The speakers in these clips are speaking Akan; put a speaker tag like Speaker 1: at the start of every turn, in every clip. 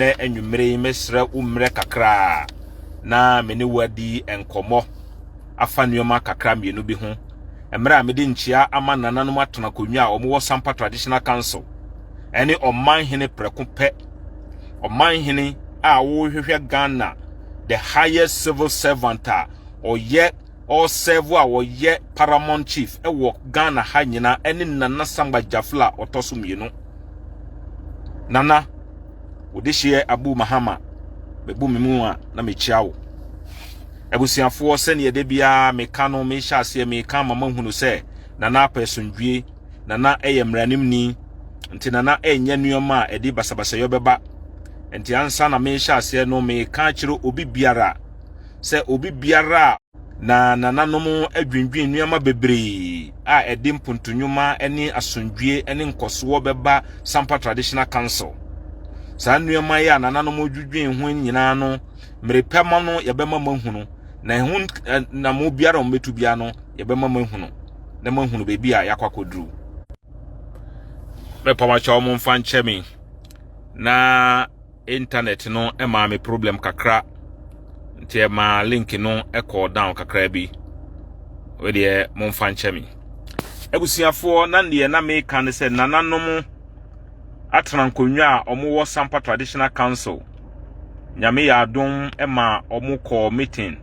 Speaker 1: ene enwumere mesra umre kakra na meni wadi enkomo afa nneoma kakra mienu bi ho emre a mede nchia ama nananom atona konwa a omo Sampa Traditional Council ene Omanhene preko pe Omanhene a wo hwehwe Ghana the highest civil servant or yet or serve or yet paramount chief ewo Ghana ha nyina ene Nana Samba Jafla otoso mienu Nana Odishie Abu Mahama bebu mimu a na mechiawo ebusiafo sene ye de bia meka no me hya ase meka mama hunu se Nana apesundwie Nana eyemranim ni nti Nana enya nuoma a edi basabasa yobeba nti ansa na me hya ase no meka kire obi biara se obi biara na nananom adwindwin nuoma bebre a edi mpuntunwuma eni asundwie eni nkoso beba Sampa Traditional Council sa nuoma ya nananom adwindwin ho nyina no mrepema no yebema mahunu na ehun na mo biara mmetu bia no yebema mahunu na mahunu bebi a yakwakodru me pamacha o mfa nchemi na internet no ema me problem kakra nti ma link no echo down kakra bi we de mfa nchemi ebusiafo na ndie na me kan se nananom atrankonwa a omo wo Sampa Traditional Council nyame ya adom ema omo call meeting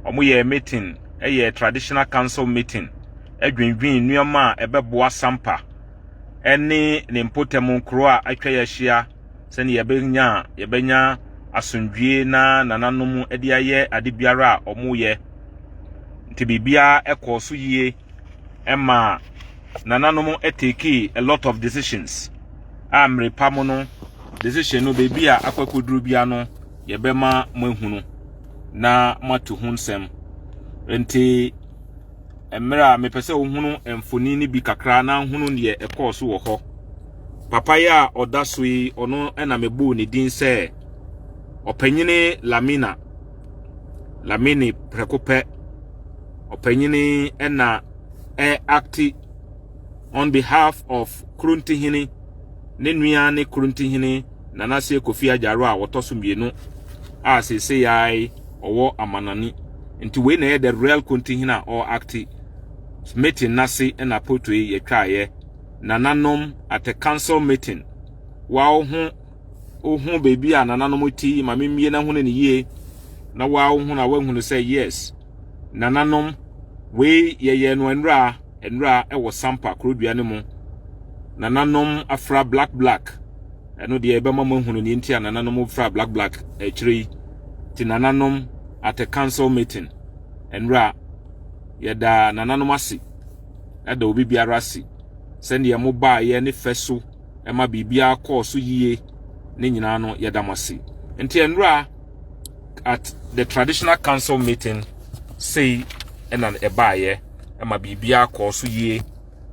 Speaker 1: omo ye meeting eye Traditional Council meeting edwindwin nuoma ebeboa Sampa ene ne mpotem nkro a atwa ya hia se ne yebenya asundwie na nananom ede aye ade biara a omo ye nti bibia ekoso yie ema nananom etake a lot of decisions amre pamono decision no bibia akwakoduru bia no yebema mahunu na matu hunsem nti emra mepese ohunu emfoni ni bi kakra na hunu ne ekoso wo ho papa ya odasoi ono ena mebu ne din se opanyine Lamini prekope opanyine ena acti on behalf of Kuruntihini ne nua ne Kuruntihini Nana se Kofi Ajaro a wotoso mienu a sese yai owo amanani nti we na the real Kuruntihini or acti meeting nasi ena potwe yetwaye nananom at a council meeting wa ohun baby a nananom ti mamemie na hunu ne yie na wa ohun na wahunu say yes nananom we ye no enra ewo Sampa krodua ne mu nananom afra black eno de ebema mahunu ne ntia nananom afra black echiri ti nananom at a council meeting enra yeda nananom asi eda obi biara asi send ye mo ba ye ne feso ema bibia course yie ne nyina no yeda masi enti enra at the Traditional Council meeting say enan eba ye ema bibia course yie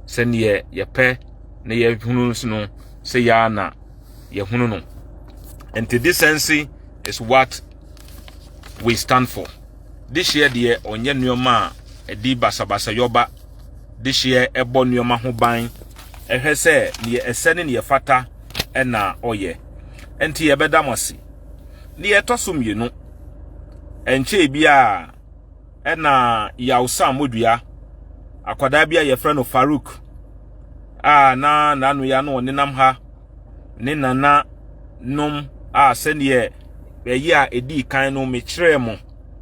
Speaker 1: send ye pe ne ye hunu no say ya na ye hunu no enti decency is what we stand for this year de onye nuoma edi basabasa yoba this year ebo nuoma ho ban ehwese ne esene ne fata ena oye enti ye bedamasi ne etosom yenu enche bia ena ya Sammor-Duah akwada bia ye frɛ no Farouk na nanu ya no nenam ha ne nana nom sene ye a edi kan no me kyerɛ mo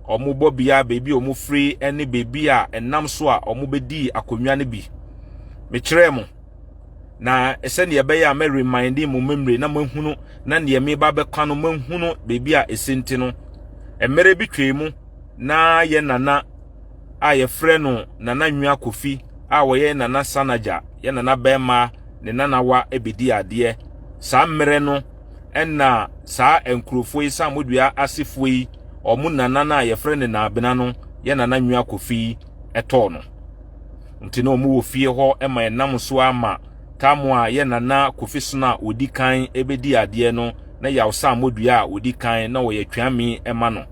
Speaker 1: omo bobia bebi omo free ene bebi a enam so a omo bedi akonwa ne bi me kyerɛ mo na ese ne be ya me remind mo memre na mahunu na ne me ba be kwano mahunu bebi a esenti no emere bi twemu na ye nana a ye frɛ no Nana Nwia Kofi a wo ye Nana Sanaja ye nana bema ne nana wa ebedi ade sa mmere no enna sa enkrofo yi Sammor-Duah asefo yi omu nana na ye frɛ ne na abena no ye Nana Nwia Kofi eto no nti no mu wo fie ho ema enam so ama tamu a ye Nana Kofi so na odi kan ebedi ade no na ya Sammor-Duah odi kan na wo ye twami ema no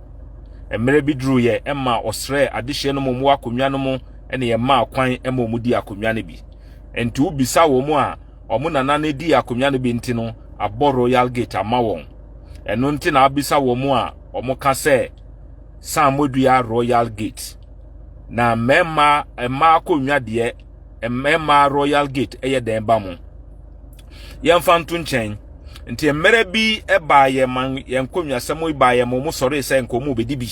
Speaker 1: emere bi duru ye ema osre adehye no mu akonwa no mu ene ye ma kwan ema omudi akonwa ne bi enti ubisa wo mu a omu nana na di akonwa ne bi nti no abo Royal Gate ama won eno nti na abisa wo mu a omo ka se Sammor-Duah Royal Gate na mema akonwa de mema Royal Gate eye den ba mu yemfa ntu nchen nti emere bi eba ye man yenkonwa semo ba ye mo sori se nkomu bedi bi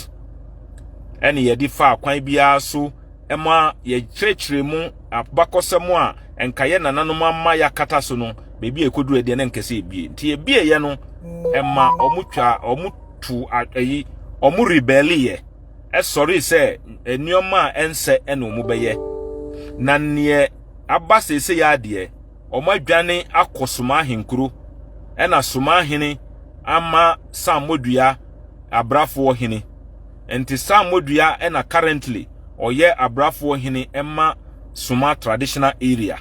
Speaker 1: ene ye di fa kwan bia so ema ye kyerkyere mu abakosemo a enkaye nananom amma yakata so no bebi ekodu ede ne nkese ebie nti ebie ye no ema omutwa omutu ayi omu rebellie sorry se enioma ense ene omu beye na ne abasese ya de omadwane akosuma henkuru ena Sumahene ama Sammor-Duah Abrafouhene enti Sammor-Duah ena currently oye Abrafouhene ema Suma traditional area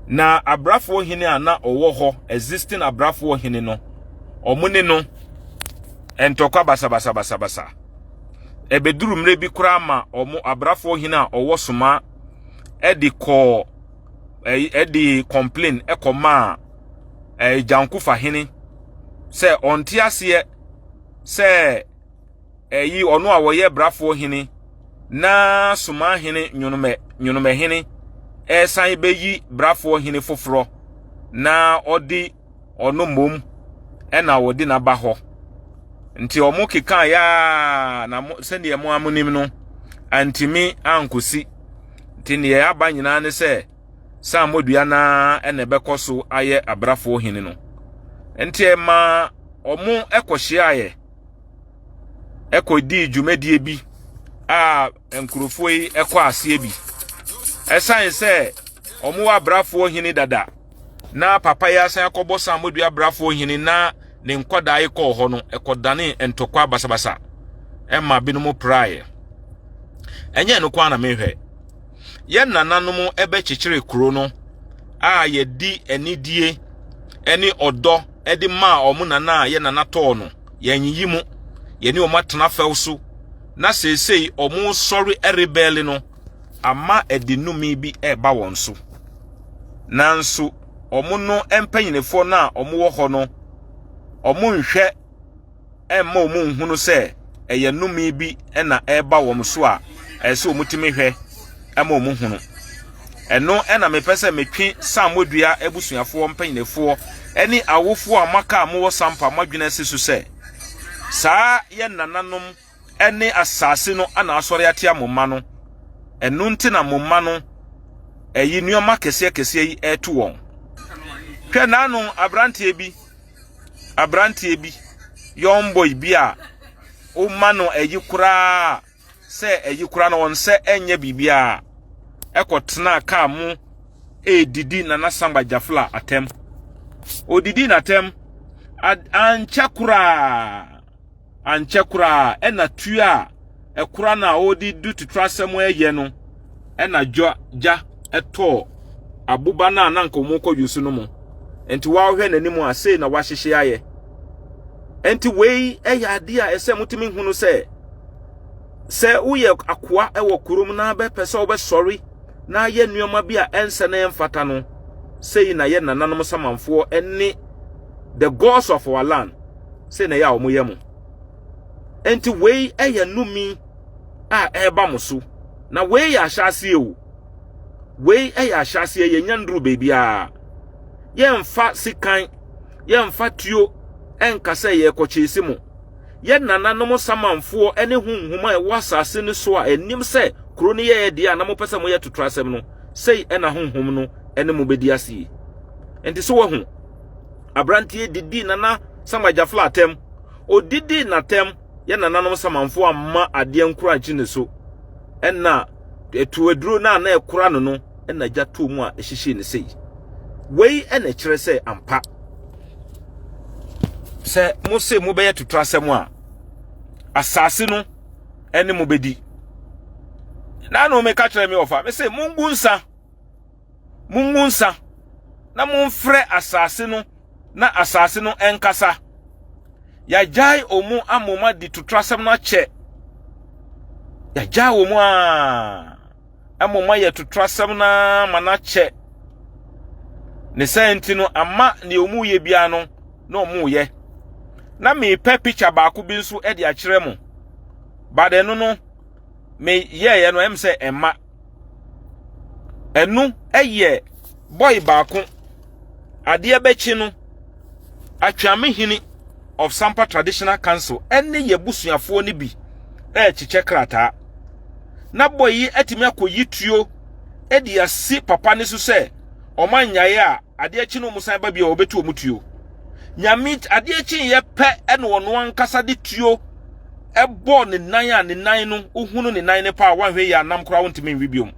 Speaker 1: na Abrafouhene ana owo ho existing Abrafouhene no omune no entokwa basa ebeduru mre bi kura ma omo Abrafouhene a owo Suma edi complain ekoma jankufa hene se onti ase se yi ono a woye Abrafouhene na Sumahene nyunume san beyi Abrafouhene foforo na odi ono mom na wodi na ba ho nti omo keka ya na sende ye mo amunim no antimi ankosi nti ne ya ba nyina ne se Sammor-Duah na ene bekoso aye Abrafouhene no nti ma omo ekohye aye ekodi dwumadie bi a enkurofo yi ekọ ase bi esan se omo wa Abrafouhene dada na papa ya san akobo Sammor-Duah Abrafouhene na ne nkoda ayekọ ho no ekodane entokwa basabasa emma binumu praye enye no kwa na mehwe ye nananom ebe chichire kuro no a ye di enidie eni odo edi ma omu nana ye nanato no ye nyiyimu ye ni omatena fewso na sesei omu sorry rebel no ama edinumi bi eba wonso nanso omu no empanyinefo na omu wo ho no omu nhwe emma omu nhunu se eye numi bi na eba womso a ese omutimi hwe emma omu hunu eno na mepese metwi Sammor-Duah ebusuafo mpanyinefo eni awofo amaka amwo Sampa madwena sesu se saa ye nananom eni asase no ana asori ate amoma no enu nti na moma no eyi nuoma kese yi etu won hwe nanu abrantie bi yomboy bi a o mano eyi kura se eyi kura no won se enye bibia ekotena ka mu edidi na Samba jafla atem odidi na tem anchakura ena tua ekura na odi dutu trasem eye no ena ja eto abuba na nanka omoko yusu no mo enti wa hwe nanimu ase na wahyehye aye enti wei eya ade a ese mutimi hunu se uye akwa ewo kurom na be pese obe sorry na ye nuoma bi a ense na emfata no sei na ye nananom samanfo eni the gods of our land sei na ya omoyemu enti wei eya numi a eba musu na wei ya ahyase ewu wei eya ahyase ye nyandru bebia ye mfa sikan ye mfa tuo enkasa ye kochisi mu ye nananom samanfo ene hunhuma e wasase ne so a enim se kuro ne ye de a na mo pese mo ye tutrasem no sei ena hunhum no ene mo bedi ase enti so wo hu abrantie didi nana Samba jafla atem odidi na tem ye nananom samanfo amma ade nkura nchi ne so ena etuaduro na ekura no ena gyato mu a ehihye ne sei wei ena kire se ampa se mo se mo be ye tutrasem a asase no ene mo bedi na no me ka kire me ofa me se mungunsa na monfre asase no na asase no enkasa ya jai omu amoma di tutrasem no che ya jai omu amoma ye tutrasem na mana che ne senti no ama ne omu ye bia no na omu ye na me pe picture ba ko bi nso e de a kire mo ba de no me ye no em se emma enu eye boy ba ko ade be chi no Atwamehene of Sampa Traditional Council ene ye busuafo ni bi chiche krata na boy yi atimi akoyi tuo e de asi papa ne so se omanyaye a ade achi no musan ba bia obetu omutuo nyamit ade achi ye pe ene wono ankasa de tuo e bo ne nan a ne nan no ohunu ne nan ne pa wanhwe ya nam kora wontimi nwibiom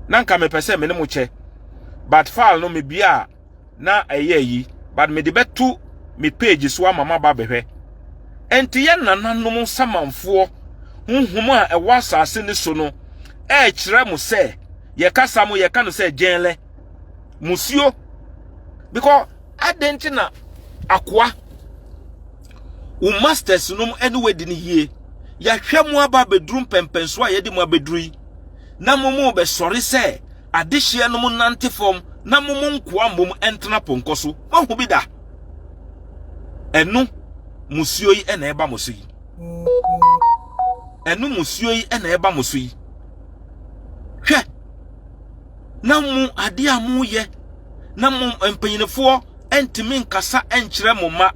Speaker 1: nanka me pese me ne mo che but file no me bia na eye yi but me de betu me page so mama ba behwe enti ye nananom samanfo honhom a e wasase ne so no e kire mo se ye kasa mo ye ka no se genle musio because adenti na akwa u masters no anyway di ne yie ya hwemu aba bedrum pempenso a ye di mo abedrui na momo be sori se adehye no mo nante fom na momo nkoa mbom entena ponkoso mahu bi da enu musio yi ena eba moso yi enu musio yi ena eba moso yi hwe na mu ade amu ye na mu empanyinefo entimi nkasa enkyere mo ma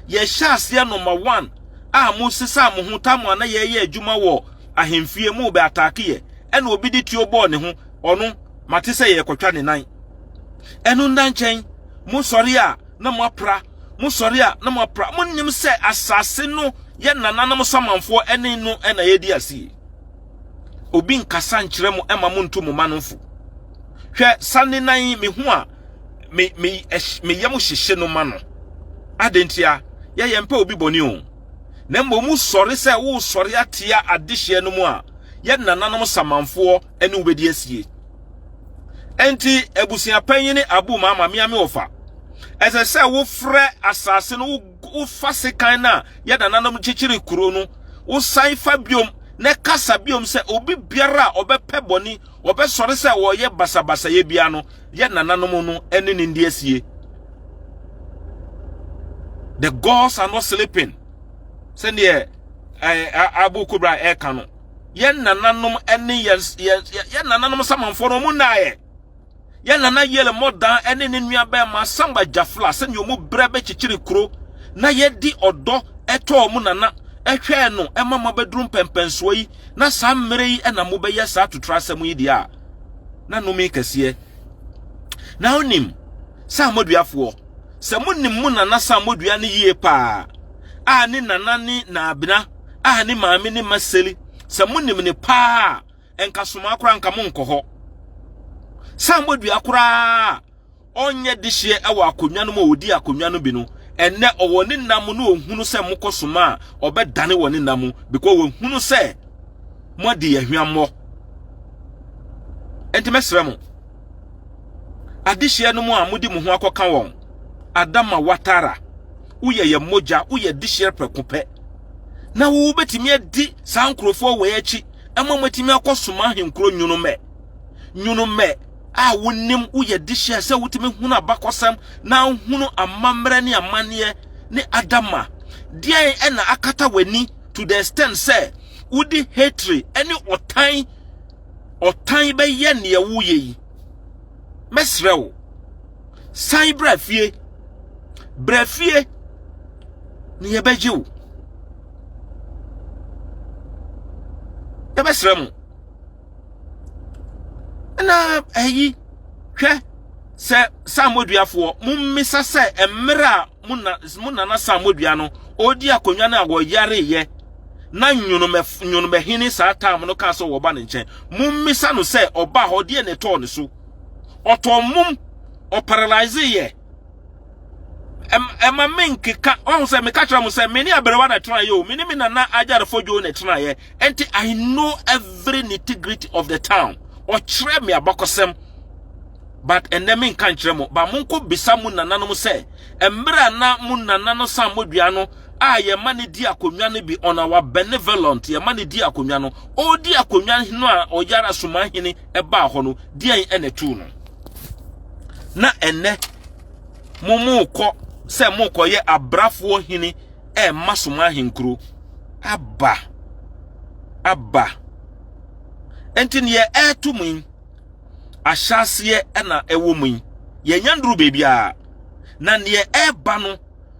Speaker 1: ye hyase number 1 a mu sesa mo hutamu na ye adwuma wo ahemfie mu be atake ye ena obi di tuo ball ne ho ono mate se ye kwatwa ne nan enu ndanchen mu sori a na mo apra mu sori a na mo apra mu nim se asase no ye nananam samanfo ene no ena ye di asi obi nkasa nkyere mo ema mu ntu mo manofo hwe sane nan me ho a me yam hyehye no ma no adentia ye yempa obi boni o na mbom sori se wo sori atia adehye no mu a ye nananom samanfo ene obedi asie enti ebusia panyini abu mama miame ofa ese se wo frɛ asase no wo fa sekan na ye nananom chichiri kuro no wo san fa biom ne kasa biom se obi biara obepɛ boni obe sori se wo ye basabasa ye bia no ye nananom no ene ne ndi asie. The gods are not sleeping. Send ye abu kubra e kanu ye nananom ene ye nananom samanfo no mu nae ye nana yele modan ene ne nua ba ma samba jafla se nyomu brebe chichiri kuro na ye di odo eto mu nana ehwe no emama bedrum pempenso yi na sam mere yi ena mo be ye sa totrasem yi dia na no me kase na onim Sammor-Duah se munim mu nana Sammor-Duah ne yie pa a ni nana ni na abina a ni maame ni maseli se munim ni pa enkasoma akora nka mo nkoho Sammor-Duah akora onye dihye ewa akonwa no ma odi akonwa no bi no enne owo ni nam no ohunu se mokosoma obedane woni nam because ohunu se modi ahwiammo enti mesrɛ mo adihye no mu a modi mo ho akoka won Adama watara uye ye moja uye dihye prekope na wo betimi adi sankrofo we achi emamotimi akosoma henkro nyuno me a wonim uye dihye se wutimi hunu abakosam na hunu amamre ne amane ne Adama dia ena akata wani to the extent say udi hatred any otan be ye ne wo yi mesrew san brafie ni yebejiu ebesrem na ayi hwe se Sammor-Duah mummisa se emra munna na Sammor-Duah no odi akonwa na agwo yare ye na Nyunomehene sa tam no ka so wo ba ne nchen mummisa no se oba hode ne to ne so otomum o paralyze ye ema menkeka on se me ka kira mo se me ni aberewa na tena ye o me ni me nana ajare fojo na tena ye enti I know every nitty-gritty of the town o kire me abakosem but ende me nka kire mo ba monko bisa mu nana no se emra na mu nana no Sammor-Duah no a ye mane di akonwa no bi on our benevolent ye mane di akonwa no o di akonwa no a o yara Sumahene eba ho no di en ene tu no na enne mumu ko se mo koye Abrafouhene ma Sumahene kuro aba enti ne ye to mu ahyase na ewo mu ye nyanduru bebia na ne eba no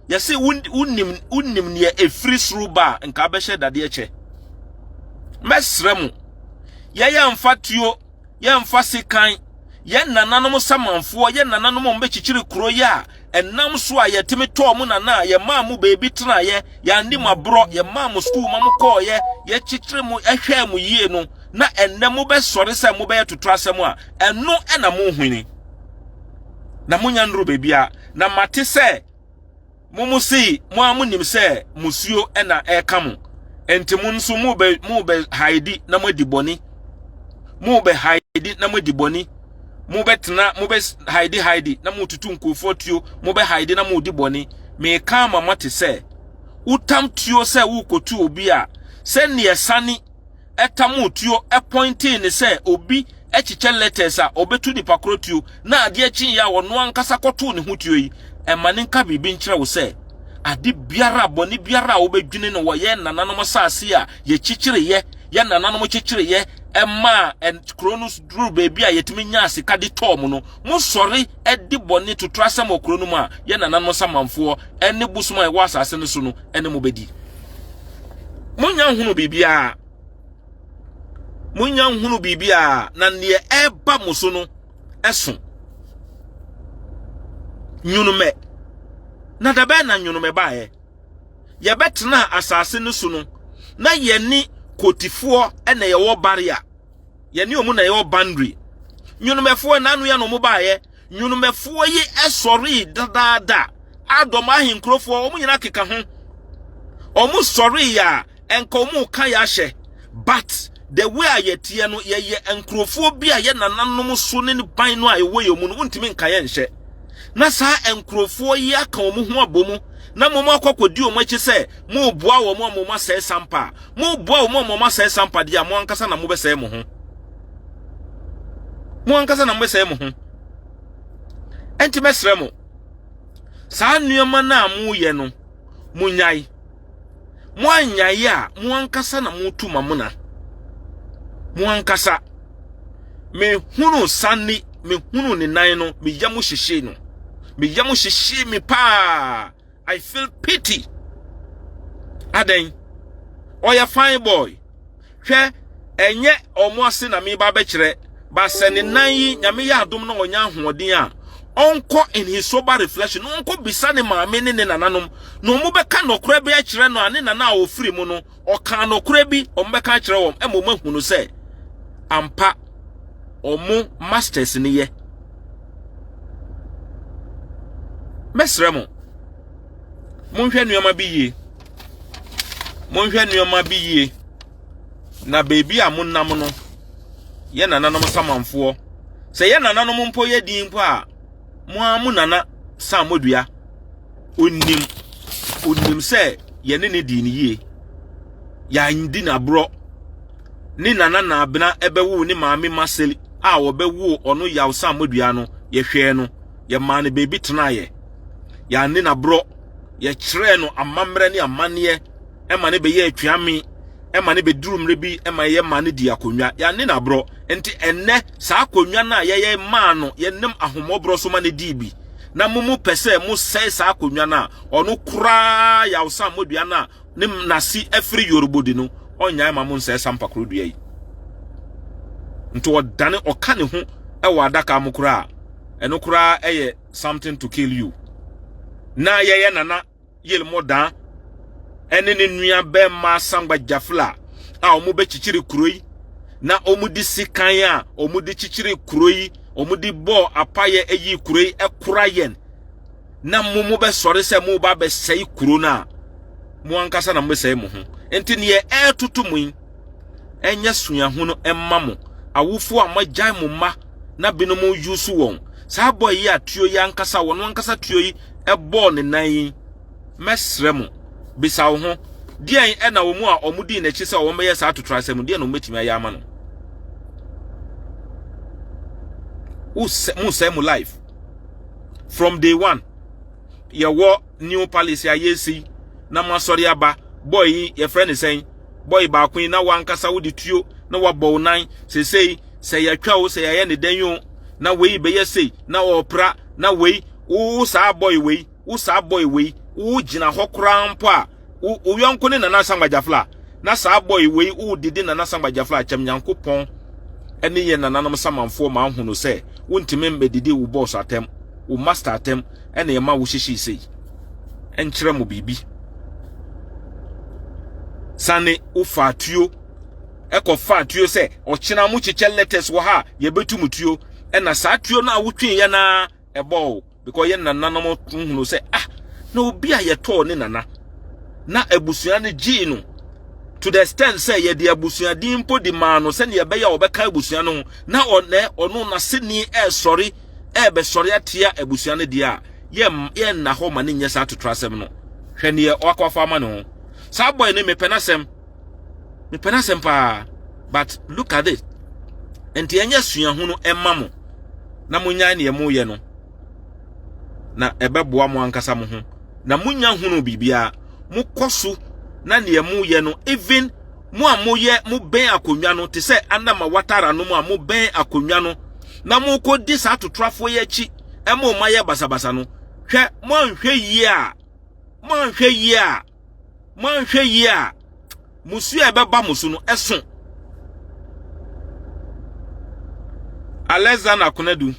Speaker 1: ye se unnim ne efiri suru ba nka behye dade eche mesrem ye mfa tuo ye mfa sekan ye nananom samanfo ye nananom mbechichiri kuro ya enam so a yetime to mu nana ye ma mu bebi tena ye ya ndi mabro ye ma mu school ma mu ko ye chichiri mu ehwe mu yie no na enne mu be sore se mu be totrasem a eno na mu hwini na munya ndro bebia na mate se mumusi mu amunim se musuo na eka mu enti mu nso mu be haidi na mu diboni mu be haidi na mu diboni mu betena mu be haidi na mu tutu nkofo tuo mu be haidi na mu diboni me ka mama te se utam tuo se wo kotu obi a se ne sani etamu tuo pointing ne se obi echiche letters a obetu di pakrotuo na ade achi ya wono ankasa koto ne hutuo yi emane nka bibi nkyere wo se ade biara boni biara obedwine no wo ye nananom saase a ye chichire ye nananom chichire ye emma en kronus dru baby a yetimi nya asika de tom no mo sori edi boni to trasem okronum a ye nananom samanfo ene busuma e wo asase ne so no ene mo bedi munya hunu bibia na ne eba muso no eso nyunume na dabe na nyunume bae ye betena asase ne so no na ye ni kotifo ene ye wo barrier ye ni omu na ye wo boundary nyunumefo na anu ya no mo bae nyunumefo yi esori dada adom ahinkrofo omu nyina keka ho omu sorry ya enka omu ka ya hye but the way ayetie no ye enkrofo bi a ye nananom so ne ban no a ye wo ye mu no untimi nka ye nhye na sa enkrofo yi aka omu ho abomu na mo akokodi o machi se mo boa wo mo masai Sampa mo boa wo mo masai Sampa dia mo ankasa na mo besai mo ho enti mesre mo sa nuoma na mo ye no munyai mo anyai a mo ankasa na mo tu mamuna mo ankasa me hunu sanni me hunu ne nan no me yamu hyehye no me yamu hyehye me pa I feel pity. Aden, oya fine boy. Hwe enye omo ase na me ba bekire, ba se ne nan yi nyame ya adom na onya hoodin a. Onko in his sober reflection, onko bisa ne maame ne nananom. No mo beka nokora bi a kire no ane nana a ofiri mu no, oka nokora bi o mbeka kire wom emo mahunu se ampa omo masters ne ye. Mesremo monhwe nuoma bi yie na baby a monnam no ye nananom samanfo se ye nananom mpo ye din mpo a mo amu nana Sammor-Duah onnim se ye ne din yie ya ndi na bro ni nana na abena ebewu ni maame maseli a obewu ono yaw Sammor-Duah no ye hwe no ye ma ne baby tena ye ya ndi na bro ye kire no amamre ne amane ema ne be ye atwame ema ne be durumre bi ema ye ma ne di akonwa ya ne na bro enti enne sa akonwa na ye ma no ye nem ahomobro so ma ne di bi na mumu pese mu sei sa akonwa na ono kura ya Sammor-Duah na ne nasi afri yorobodi no onya ma mu sei Sampa krodua yi nto odane oka ne ho e wa adaka mu kura eno kura eye something to kill you na ye nana yel modan ene ne nua be ma sangba jafla a omu be chichiri kuroi na omu di sikan a omu di chichiri kuroi omu di bo apaye eyi kuroi ekura yen na mumu be sore se mu ba be sei kuro na mu ankasa na mbe sei mu ho enti ne tutu mu enye suya hu no emma mu awufo a magyan mu ma na bino mu yusu won sa boy yi atuo yi ankasa won ankasa tuo yi ebo ne nan mesremu bisa wo ho dien e na wo mu a omudi na chi se wo meye sa atotrasem dien no metimi ayi ama no mu say mu life from day one ye wo new palace ya yesi na masori aba boy ye friend is saying boy ba queen na wankasa wo dituo na wabɔ nan sesei se ya twa wo se ya ne danyo na wei be ye sei na opra na wei wo sa boy wei wo gina hokra mpo a wo yonko ne nana sangbajafla na sa boy wei wo didi nana sangbajafla kyam nyankopɔn ene ye nananom samanfo ma hunu se wontime mbedidi wo boss atem wo master atem ene ye ma wo hyehi sei enkyere mo bibi sane wo fatuo eko fatuo se ochina mu chiche letters wo ha ye betumutuo ena sa tuo na wotwen ye na ebo because ye nananom hunu se na obi a ye to ne nana na abusua ne gi no to the extent say ye de abusua din mpo di ma no se ne ye be ya obeka abusua no na ono na seni sorry be sorry atia abusua ne dia ye na ho ma ne nya sa to trasem no hwe ne ye wakwafa ma no sa boy ne me penasem pa but look at it enti enya sua hu no emma mo na munya ne ye mo ye no na ebeboa mo ankasa mo ho na munya hu no bibia mo koso na ne ye mo ye no even mo amoye mo ben akonwa no te se andama watara no mo amo ben akonwa no na mo ko di sa to trafo ye chi e mo ma ye basabasa no hwe mo anhwe yi a musu e beba musu no eso Alexander Konadu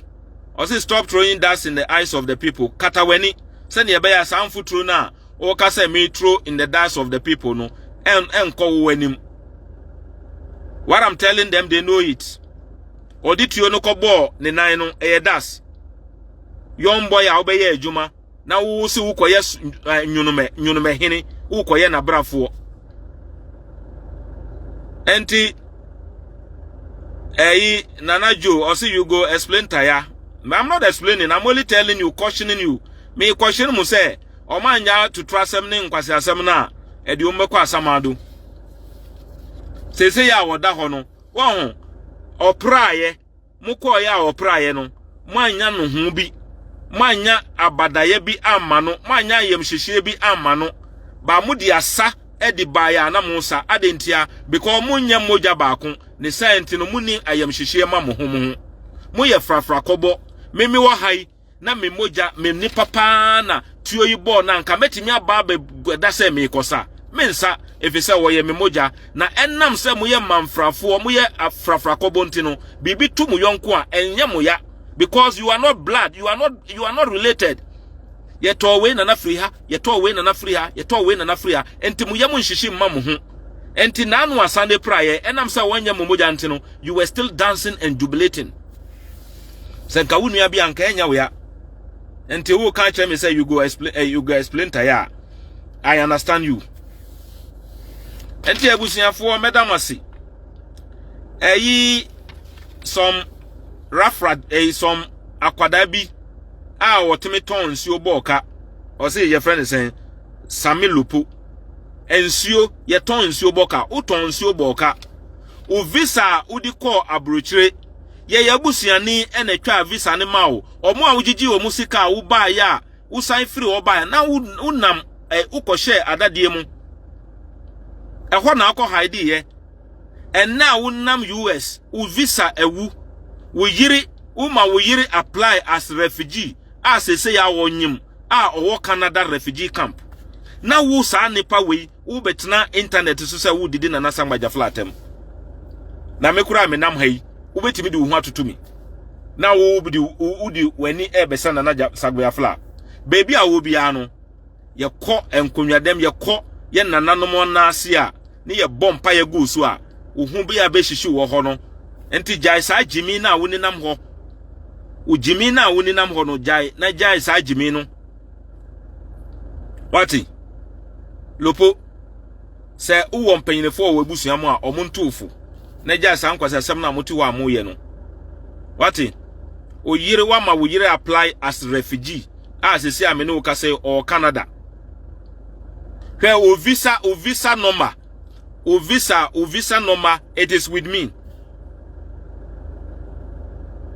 Speaker 1: also stop throwing dust in the eyes of the people kataweni send ye be ya sanfutro na o ka say me throw in the dust of the people no enko wanim. What I'm telling them, they know it. Odituo no kobo ne nan no dust. Young boy a obeye adwuma na wo se wo koye nyunume hene wo koye na Abrafouhene. Enti Nana Joe, or see you go explain taya. I'm not explaining, I'm only telling you, cautioning you. Me caution mu say, Omanya to trust them nkwasi asem na e di omekwa asamadu. Sese ya woda ho no. Wo opraye, mukọ ya opraye no. Manya no hu bi. Manya abadaye bi amma no. Manya yemhyehyie bi amma no. Ba mu di asa e di baya na mu sa adentia because munya moja baako ne science no muni ayemhyehyie ma mo ho mo. Mo ye frafra kobo. Memi wo hai na me moja me ni papa na tuo yi bo na nka metimi aba be da se me kosa mensa efise wo ye me moja na enam se mo ye manfrafo mo ye afrafra kobo ntino bibi tu mu yonko a enye mo ya because you are not blood, you are not related. Ye to we na free ha, ye to we na free ha, ye to we na free ha enti mo ye mo nhyehyie ma mo ho enti na anu asande praye enam se wo nye mo moja ntino you were still dancing and jubilating. Senka wunu ya bi anka enya we ya until who can't tell me say you go explain taya. I understand you. Enti abusiafo medamasi. Some rafrad some akwadabi a wotime ton nsuo boka. O say your friend is saying Samilupu. Ensuo ye ton nsuo boka, o ton nsuo boka. O visa udi call abrochire. Ye yabusiani ene twa visa ne ma wo omo a wugigi wo musika wo ba ya wo san free wo ba na unam ukɔhye adade mu ɛhɔ na akɔ hide ye and now unam US wo visa ewu wo yiri apply as refugee as say ya wonyim a owo Canada refugee camp na wo sa nipa we wo betena internet so say wo didi na nasambaja flatem na mekura me nam hai ubetimi di hu atutumi na wo bi udi wani ebesa na naja sagboya fla baby a wo bia no ye kɔ enkonwadem ye kɔ ye nananom na ase a ne ye bompa ye go so a wo hu bia be hihyi wo ho no enti jai sa jimi na wo ninam ho wo jimi na wo ninam ho no jai sa jimi no wati lopo se uwo mpanyinefo wo abusuam a omontuofo na jai sa nkwasa sem na moti wa amoye no wati oyire wa ma wo yire apply as refugee as say amene wo ka say or Canada where o visa number o visa number it is with me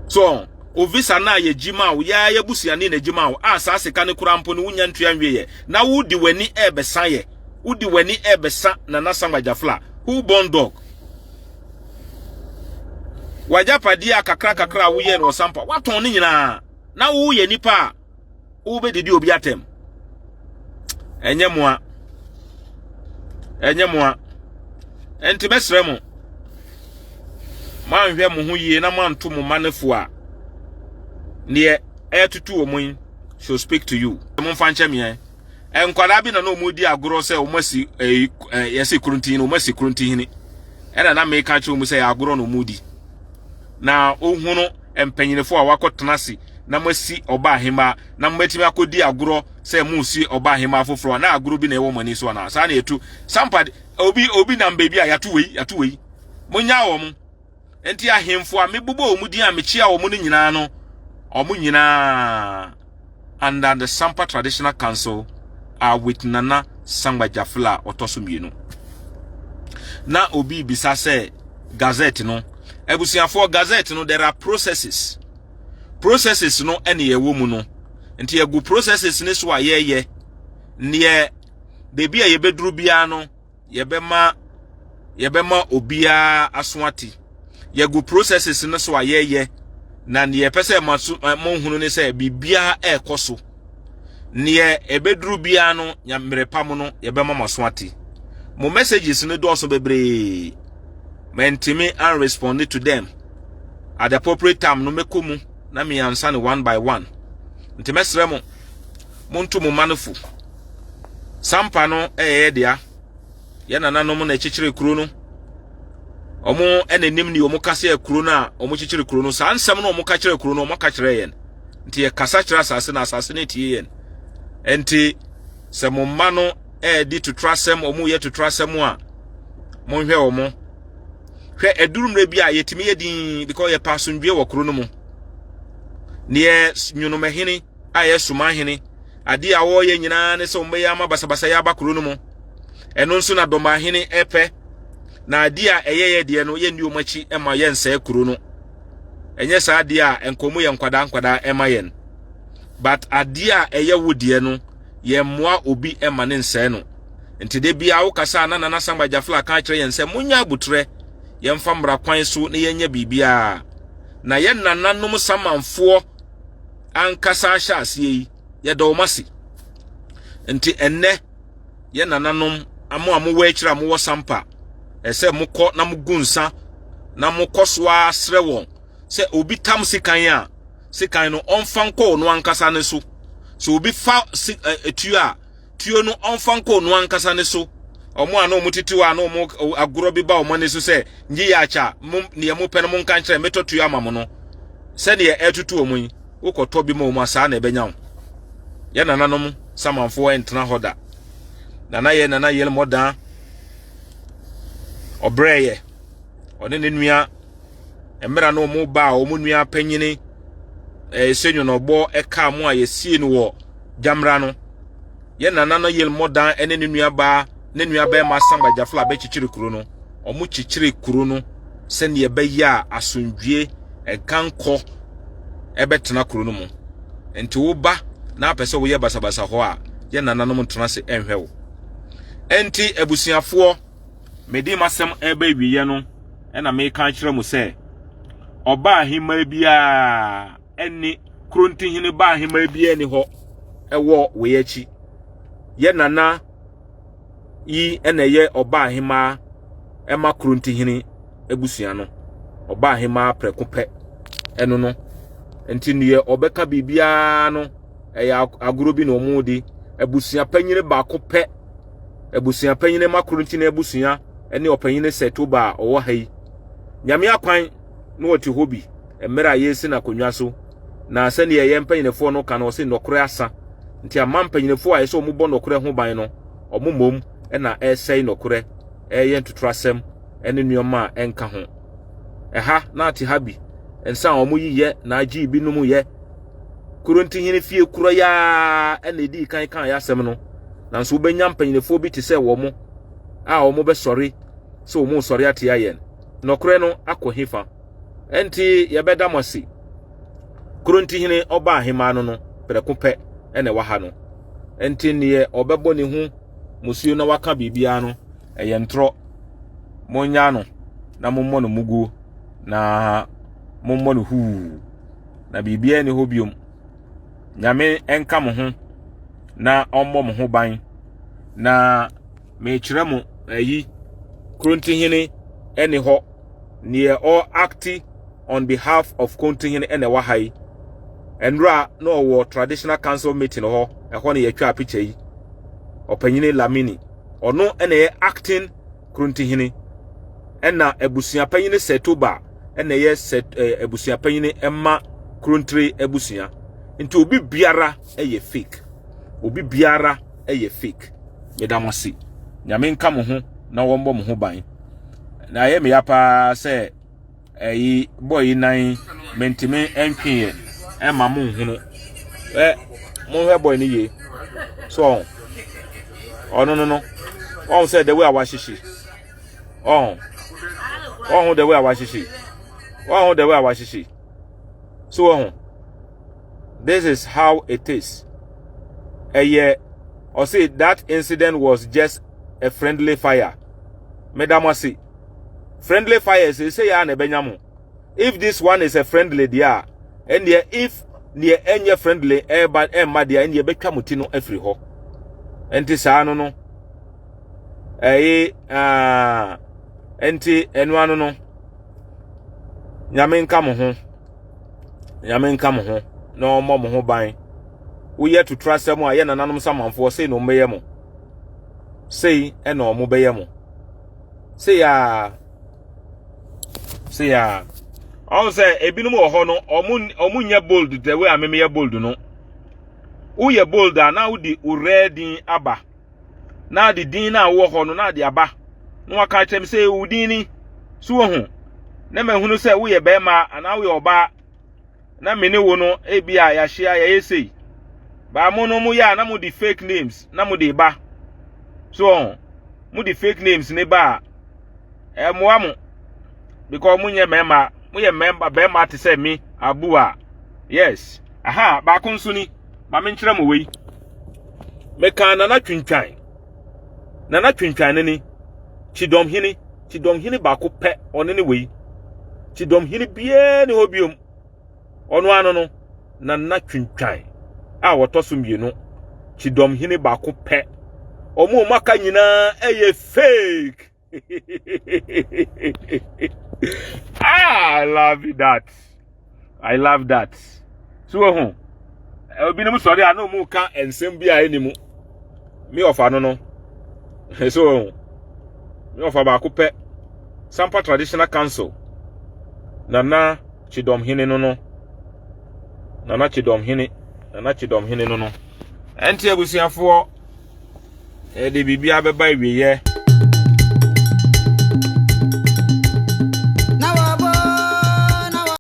Speaker 1: so visa na ye jima wo ya ye busuani na jima wo asa sika ne kurampo ne wunya ntua nwie na wudi wani ebesa ye wudi wani ebesa na Sambajafla who born dog wajapadi akakra wo ye no Sampa waton ne nyina na wo ye nipa wo be didi obi atem enye moa enti besremo man hwe mo ho yie na man to mo manefo a ne etutu omun so speak to you mo fanche me enkwada bi na no mo di agoro se o masi yesi kuruntin o masi kuruntin era na me ka che o mu se agoro no mo di na ohunu empanyinefo a wakotenase na masi oba ahema na mmatimi akodi agoro se mu si oba ahema afoforo na agoro bi na ewo mani so na sa na etu Sampa obi na mbebi a yatu wei munya wo mu enti ahemfo a mebubo omu di a mechia wo mu nyina no omu nyina under the Sampa Traditional Council are with Nana Sambajafla otosumienu na obi bisa se gazette no ebusiafo gazette no there are processes no ene ye wo mu no enti egu processes ne so ayeye ne bebi a yebeduru bia no yebema obia asoati yegu processes ne so ayeye na ne pese mo hunu ne se bibia ekoso ne ebeduru bia no nyamrepa no yebema masoati mo messages ne do so bebre mentimi and respond to them at the appropriate time no mekomu na me answer one by one ntimesremo muntu mo manufu Sampa no dia ye nananom na chichire kuro no omo enanim ni omo kase kuro na omo chichire kuro no sa ansem no omo ka kire kuro no omo ka kire yen nti ye kasa kire asase na asase na tie yen enti se mo ma no di to trust them omo ye to trust them a mo hwe omo hwe edurumre bi a yetimi yedin because ye pasundwe wo kuro no mu ne Omanhene aye Sumahene adi a wo ye nyina ne so mbe ya ma basabasa ya bakuro no mu eno nso na Omanhene epe na adi a eyeye de no ye ndi omachi ema ye nsa kuro no enye sa adi a enkomu ye nkwada ema yen but adi a eye wodie no ye moa obi ema ne nsa no nti de bia wo kasa na Sambajafla ka kire ye nsa munya abutre ye mfa mra kwan so ne ye nya bibia na ye nananom samanfo ankasa ahya asie ye dawmasi nti enne ye nananom amo wa akira mo wo Sampa ese mukọ na mugunsa na mukọso asre won se obi tam sikan a sikan no onfanko no ankasa ne so obi fa tuo no onfanko no ankasa ne so omo ana omutitiwa na omo agoro bi ba omo ne so se nyi ya acha ne mo pene mo nkan kire metotu amamo no se ne etutu omo ukoto bi mo asa na ebenya ye nananom samanfo entena hoda nana ye modan obreye one ne nua emra no mo ba o mo nua panyini senyo no bo eka mo a yesie no wo jamra no ye nana no yel modan ene ne nua ba ma Sambajafla be chichiri kuro no o mo chichiri kuro no se ne be ya asundwie eganko ebetena kuro no mu enti wo ba na apese wo ye basabasa ho a ye nana no mtena se enhwewo enti ebusuafo medi masem ebe wiye no na me kan kire mu se oba ahima bia eni Krontinhene ba ahima bia ni ho ewo we achi ye nana yi ye oba ahima ema Krontinhene ebusua no oba ahima prekope eno no enti niye obeka bibia no agoro bi no mudi ebusua panyine ba kope ebusua panyine ma Krontinhene ebusua ene opanyine Setoba owo hai nyame akwan no wati hobi emera yesi na konwa so na sane ye mpanyinefo no ka no se nokore asa nti amampanyinefo a yeso omubọ nokore ho ban no omumom na esei nokore eye ntutrasem ene nuoma enka ho eha na ati habi ensa omuyiye na agi bi no mu ye Krontinhene fie kuro ya ene di kan ya sem no na nso benya mpanyinefo bi te se wo mo a wo mo be sori so mo sori ate ayen nokore no akohifa enti ye beda mosi Kuruntihene oba ahema no preko pe ene wa ha no enti ne obebo ne hu musuo na waka bibia no eye ntro monya no na mommo no mugu na mommo no hu na bibia ne hobiom nyame enka mo ho na ommo mo ho ban na me kire mo ayi Kuruntihene ene ho ne all acti on behalf of Kuruntihene ene wa hai enra no wo traditional council meeting ho ehɔ ne yɛtwa picture yi opanyine Lamini ono ene acting Kuruntihene ena ebusua panyine Setoba ene ye ebusua panyine emma Kuruntire ebusua nti obi biara eye fake obi biara eye fake medamasi nyame nka mo ho na wombo mo ho ban na ye me yapa se eyi boy nan mentime entwe emma mo hunu mo he boy ni ye so no on say the way awashishi on the way awashishi on the way awashishi so this is how it is or say that incident was just a friendly fire medamasi friendly fire say ya na benyamo if this one is a friendly dia and if near any friendly but emma dia and ye betwa mutino afri ho enti saa no enti enwanu no nyame nka mo ho na ommo mo ho ban wo ye to trust am aye nananom samanfo say no meye mo say e na omo beye mo say ya on say ebinum ho no omu nya bold the way ameme ye bold no wo ye bold na wo di already aba na di din na wo ho no na di aba no waka chem say wo din ni so ho na mahunu say wo ye be ma na wo ye oba na mene wo no ebia ya hia ya yesei ba mo no mu ya na mu di fake names na mu di ba so mu di fake names ne ba moa mo because mu nye member mu ye member be ma te say me abua yes aha ba ko nso ni ba me nkyere mo wei me kan na twintwan ne ni Chidomhene ba ko pe one ne wei Chidomhene bie ne hobiom ono ano no na twintwan a wotoso mienu Chidomhene ba ko pe omo maka nyina eye fake I love that so obi no sorry ana mu ka ensem bia enimu me ofa no so me ofa ba ko pe Sampa Traditional Council nana Chidomhene no nana Chidomhene no enti abusiafo de bibia beba wiye